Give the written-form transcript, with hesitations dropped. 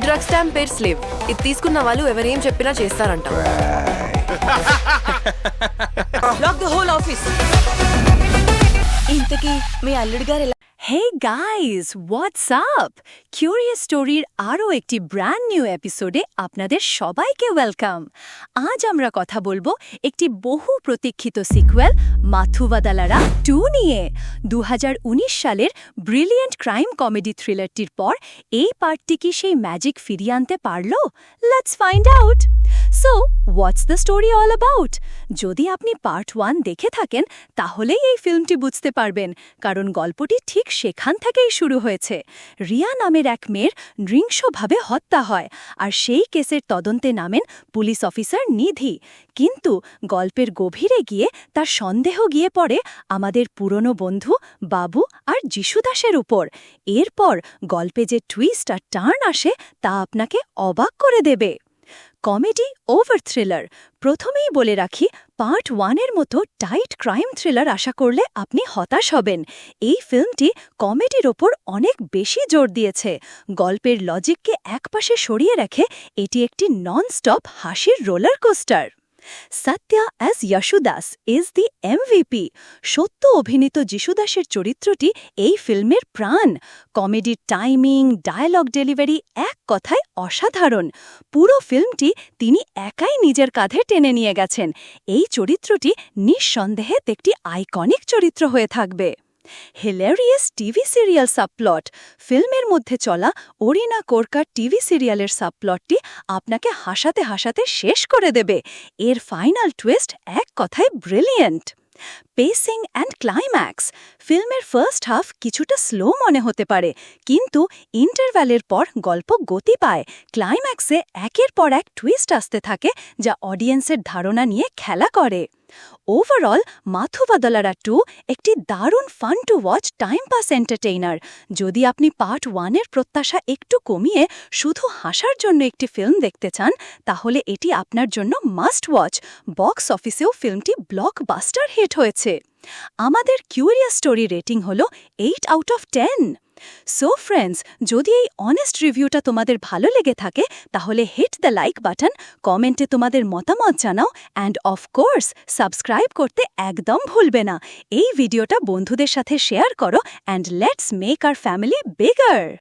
Drug stamp పేరు slave. ఇది తీసుకున్న వాళ్ళు ఎవరేం చెప్పినా చేస్తారంట. Lock the whole office. ఇంతకీ మీ అల్లుడు గారు ఎలా? হে গাইজ হোয়াটসঅ্যাপ, কিউরিয়াস স্টোরির আরও একটি ব্র্যান্ড নিউ এপিসোডে আপনাদের সবাইকে ওয়েলকাম। আজ আমরা কথা বলবো একটি বহু প্রতীক্ষিত সিকুয়েল মাথুভাদালারা 2 নিয়ে। 2019 সালের ব্রিলিয়েন্ট ক্রাইম কমেডি থ্রিলারটির পর এই পার্টটি কি সেই ম্যাজিক ফিরিয়ে আনতে পারল? Let's find out. So what's the story all about? যদি আপনি পার্ট 1 দেখে থাকেন তাহলেই এই ফিল্মটি বুঝতে পারবেন, কারণ গল্পটি ঠিক সেখান থেকেই শুরু হয়েছে। রিয়া নামের এক মেয়ের নৃশংসভাবে হত্যা হয়, আর সেই কেসের তদন্তে নামেন পুলিশ অফিসার নিধি। কিন্তু গল্পের গভীরে গিয়ে তার সন্দেহ গিয়ে পড়ে আমাদের পুরনো বন্ধু বাবু আর যিশু দাসের উপর। এরপর গল্পে যে টুইস্ট আর টার্ন আসে তা আপনাকে অবাক করে দেবে। Comedy over thriller. প্রথমেই বলে রাখি, পার্ট 1-এর মতো টাইট ক্রাইম থ্রিলার আশা করলে আপনি হতাশ হবেন। এই ফিল্মটি কমেডির ওপর অনেক বেশি জোর দিয়েছে। গল্পের লজিককে একপাশে সরিয়ে রেখে এটি একটি নন-স্টপ হাসির roller coaster. Satya as Yesudas is the MVP. Satya অভিনীত যিশুদাসের চরিত্রটি এই ফিল্মের প্রাণ। কমেডির টাইমিং, ডায়ালগ ডেলিভারি এক কথায় অসাধারণ। পুরো ফিল্মটি তিনি একাই নিজের কাঁধে টেনে নিয়ে গেছেন। এই চরিত্রটি নিঃসন্দেহে একটি আইকনিক চরিত্র হয়ে থাকবে। Hilarious TV serial subplot. ফিল্মের মধ্যে চলা অরিনা কোরকার টিভি সিরিয়ালের সাবপ্লটটি আপনাকে হাসাতে হাসাতে শেষ করে দেবে। এর ফাইনাল টুইস্ট এক কথায় ব্রিলিয়েন্ট। পেসিং and climax. ফিল্মের ফার্স্ট হাফ কিছুটা স্লো মনে হতে পারে, কিন্তু ইন্টারভ্যালের পর গল্প গতি পায়। ক্লাইম্যাক্সে একের পর এক টুইস্ট আসতে থাকে যা অডিয়েন্সের ধারণা নিয়ে খেলা করে। ওভারঅল মাথুভাদালারা 2 একটি দারুণ fun to watch time pass entertainer. যদি আপনি পার্ট 1-এর প্রত্যাশা একটু কমিয়ে শুধু হাসার জন্য একটি ফিল্ম দেখতে চান, তাহলে এটি আপনার জন্য মাস্ট ওয়াচ। বক্স অফিসেও ফিল্মটি ব্লকবাস্টার হিট হয়েছে। আমাদের কিউরিয়াস স্টোরি রেটিং হল 8 আউট অফ 10। সো ফ্রেন্ডস, যদি এই অনেস্ট রিভিউটা তোমাদের ভালো লেগে থাকে তাহলে হিট দ্য লাইক বাটন, কমেন্টে তোমাদের মতামত জানাও, অ্যান্ড অফকোর্স সাবস্ক্রাইব করতে একদম ভুলবে না। এই ভিডিওটা বন্ধুদের সাথে শেয়ার করো, and let's make our family bigger.